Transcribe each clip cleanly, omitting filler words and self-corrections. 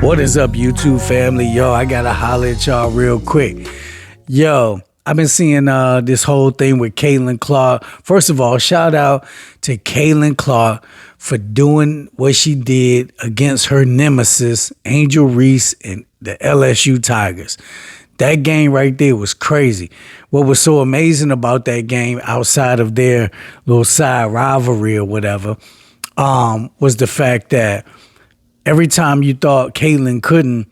What is up, YouTube family? Yo, I gotta holler at y'all real quick. Yo, I've been seeing this whole thing with Caitlin Clark. First of all, shout out to Caitlin Clark for doing what she did against her nemesis, Angel Reese, and the LSU Tigers. That game right there was crazy. What was so amazing about that game, outside of their little side rivalry or whatever, was the fact that every time you thought Caitlin couldn't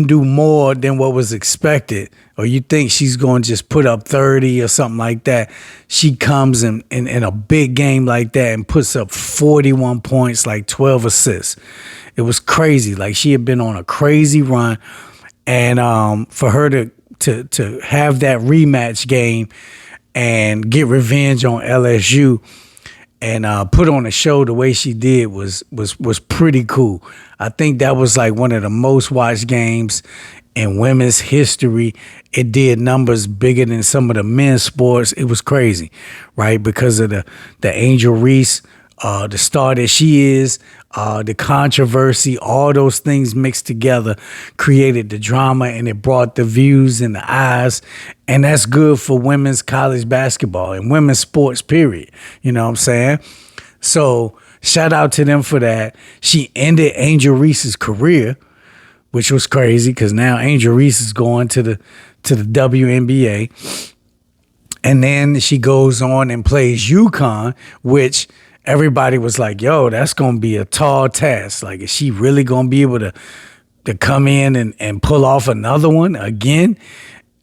do more than what was expected, or you think she's going to just put up 30 or something like that, she comes in a big game like that and puts up 41 points, like 12 assists. It was crazy. Like, she had been on a crazy run, and for her to have that rematch game and get revenge on LSU and put on a show the way she did was pretty cool. I think that was like one of the most watched games in women's history. It did numbers bigger than some of the men's sports. It was crazy, right? Because of the Angel Reese, the star that she is, the controversy, all those things mixed together created the drama, and it brought the views and the eyes. And that's good for women's college basketball and women's sports, period. You know what I'm saying? So shout out to them for that. She ended Angel Reese's career, which was crazy because now Angel Reese is going to the WNBA. And then she goes on and plays UConn, which everybody was like, yo, that's going to be a tall task. Like, is she really going to be able to come in and pull off another one again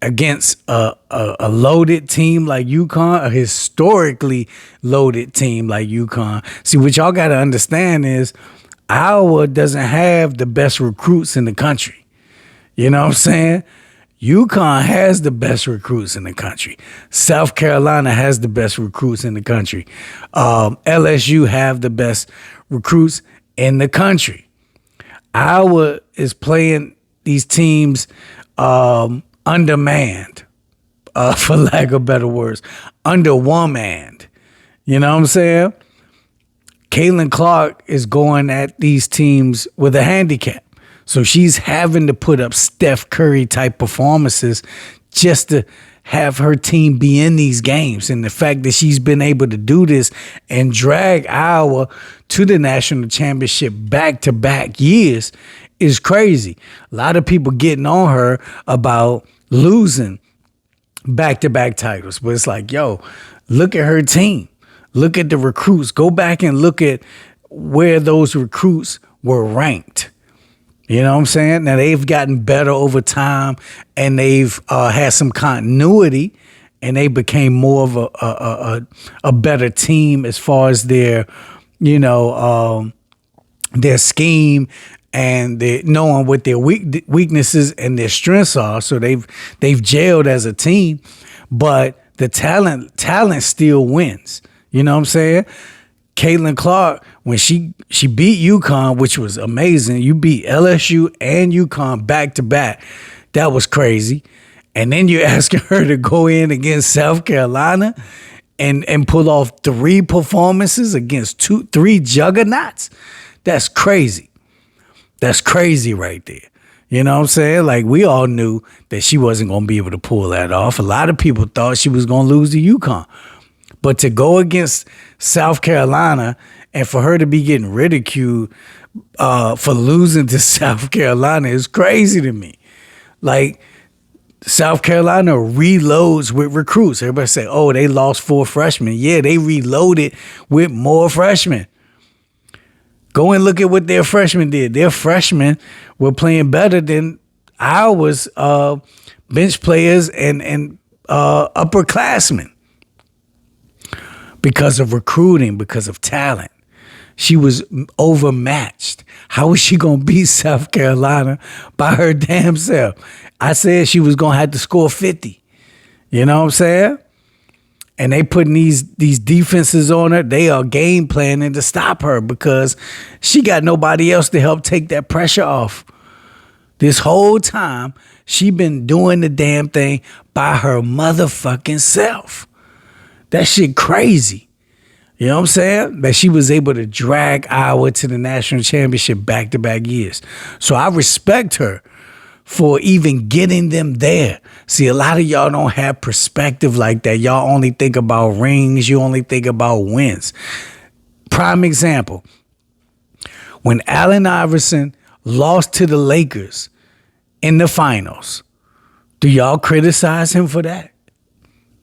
against a loaded team like UConn, a historically loaded team like UConn? See, what y'all got to understand is Iowa doesn't have the best recruits in the country. You know what I'm saying? UConn has the best recruits in the country. South Carolina has the best recruits in the country. LSU have the best recruits in the country. Iowa is playing these teams undermanned, for lack of better words, underwomaned. You know what I'm saying? Caitlin Clark is going at these teams with a handicap. So she's having to put up Steph Curry type performances just to have her team be in these games. And the fact that she's been able to do this and drag Iowa to the national championship back-to-back years is crazy. A lot of people getting on her about losing back-to-back titles. But it's like, yo, look at her team. Look at the recruits. Go back and look at where those recruits were ranked. You know what I'm saying? Now, they've gotten better over time, and they've had some continuity, and they became more of a better team as far as their scheme and their knowing what their weaknesses and their strengths are. So they've gelled as a team, but the talent still wins. You know what I'm saying? Caitlin Clark, when she beat UConn, which was amazing, you beat LSU and UConn back-to-back. That was crazy. And then you're asking her to go in against South Carolina and pull off 3 performances against 3 juggernauts. That's crazy. That's crazy right there. You know what I'm saying? Like, we all knew that she wasn't going to be able to pull that off. A lot of people thought she was going to lose to UConn. But to go against South Carolina and for her to be getting ridiculed for losing to South Carolina is crazy to me. Like, South Carolina reloads with recruits. Everybody say, oh, they lost 4 freshmen. Yeah, they reloaded with more freshmen. Go and look at what their freshmen did. Their freshmen were playing better than Iowa's bench players and upperclassmen. Because of recruiting, because of talent. She was overmatched. How was she going to beat South Carolina by her damn self? I said she was going to have to score 50. You know what I'm saying? And they putting these defenses on her. They are game planning to stop her because she got nobody else to help take that pressure off. This whole time, she been doing the damn thing by her motherfucking self. That shit crazy. You know what I'm saying? That she was able to drag Iowa to the national championship back-to-back years. So I respect her for even getting them there. See, a lot of y'all don't have perspective like that. Y'all only think about rings. You only think about wins. Prime example. When Allen Iverson lost to the Lakers in the finals, do y'all criticize him for that?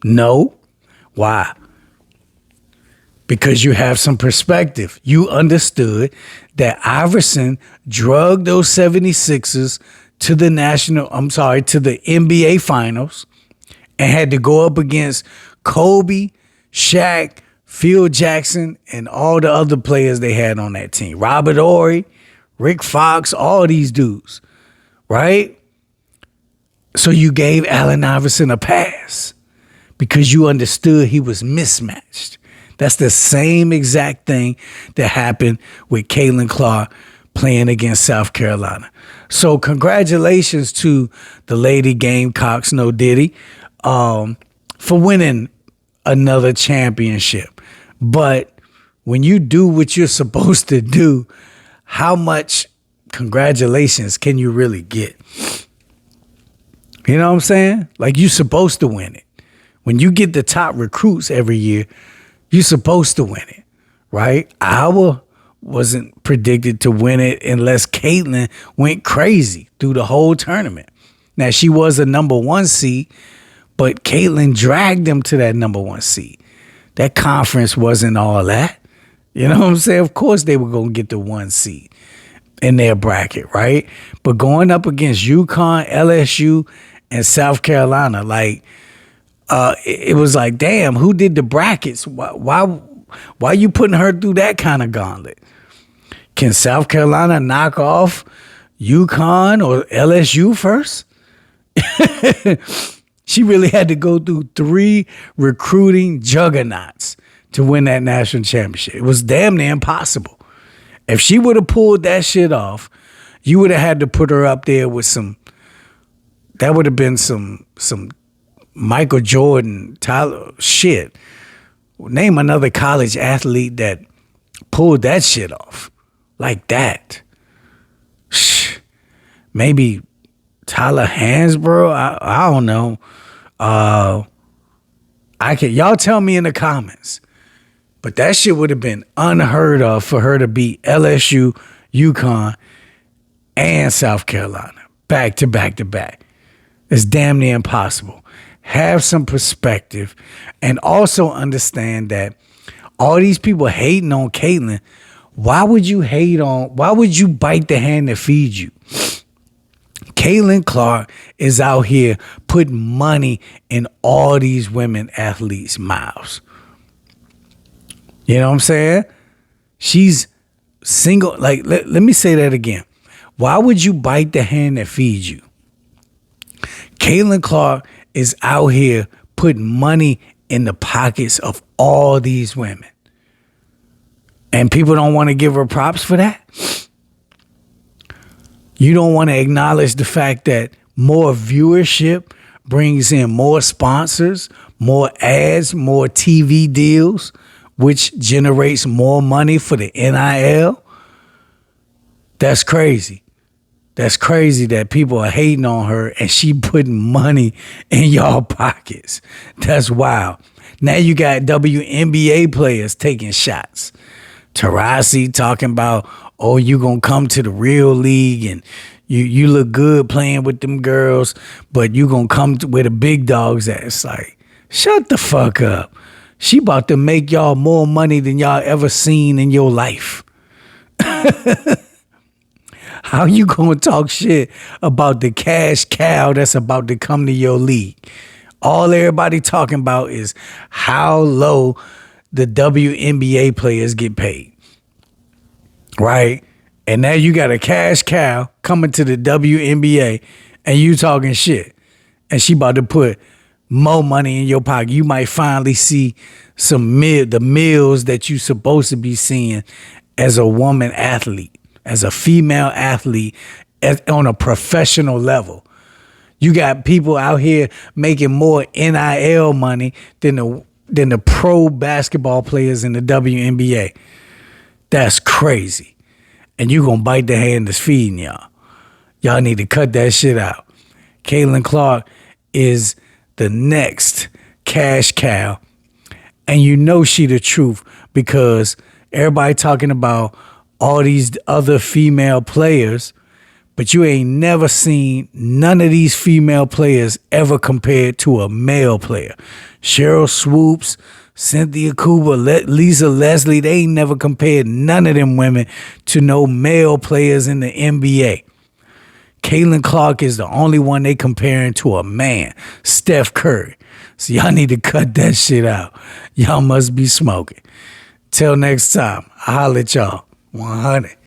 No. Why? Because you have some perspective. You understood that Iverson drugged those 76ers to the NBA finals and had to go up against Kobe, Shaq, Phil Jackson, and all the other players they had on that team. Robert Horry, Rick Fox, all these dudes, right? So you gave Allen Iverson a pass because you understood he was mismatched. That's the same exact thing that happened with Caitlin Clark playing against South Carolina. So congratulations to the Lady Gamecocks, no Diddy, for winning another championship. But when you do what you're supposed to do, how much congratulations can you really get? You know what I'm saying? Like, you're supposed to win it. When you get the top recruits every year, you're supposed to win it, right? Iowa wasn't predicted to win it unless Caitlin went crazy through the whole tournament. Now, she was a number 1 seed, but Caitlin dragged them to that number 1 seed. That conference wasn't all that. You know what I'm saying? Of course they were going to get the 1 seed in their bracket, right? But going up against UConn, LSU, and South Carolina, like, it was like, damn, who did the brackets? Why are you putting her through that kind of gauntlet? Can South Carolina knock off UConn or LSU first? She really had to go through 3 recruiting juggernauts to win that national championship. It was damn near impossible. If she would have pulled that shit off, you would have had to put her up there with that would have been some Michael Jordan, Tyler, shit. Name another college athlete that pulled that shit off like that. Maybe Tyler Hansbrough. I don't know. Y'all tell me in the comments. But that shit would have been unheard of for her to beat LSU, UConn, and South Carolina back to back to back. It's damn near impossible. Have some perspective and also understand that all these people hating on Caitlin, why would you bite the hand that feeds you? Caitlin Clark is out here putting money in all these women athletes' mouths. You know what I'm saying? She's single. Like, let me say that again. Why would you bite the hand that feeds you? Caitlin Clark is out here putting money in the pockets of all these women. And people don't want to give her props for that. You don't want to acknowledge the fact that more viewership brings in more sponsors, more ads, more TV deals, which generates more money for the NIL. That's crazy. That's crazy that people are hating on her and she putting money in y'all pockets. That's wild. Now you got WNBA players taking shots. Taurasi talking about, oh, you gonna come to the real league and you look good playing with them girls, but you gonna come to where the big dogs at. It's like, shut the fuck up. She about to make y'all more money than y'all ever seen in your life. How you gonna talk shit about the cash cow that's about to come to your league? All everybody talking about is how low the WNBA players get paid, right? And now you got a cash cow coming to the WNBA and you talking shit. And she about to put more money in your pocket. You might finally see the meals that you supposed to be seeing as a woman athlete, as a female athlete on a professional level. You got people out here making more NIL money than than the pro basketball players in the WNBA. That's crazy. And you gonna bite the hand that's feeding y'all. Y'all need to cut that shit out. Caitlin Clark is the next cash cow. And you know she the truth because everybody talking about all these other female players, but you ain't never seen none of these female players ever compared to a male player. Cheryl Swoops, Cynthia Cooper, Lisa Leslie, they ain't never compared none of them women to no male players in the NBA. Caitlin Clark is the only one they comparing to a man, Steph Curry. So y'all need to cut that shit out. Y'all must be smoking. Till next time, I'll holler at y'all. 100.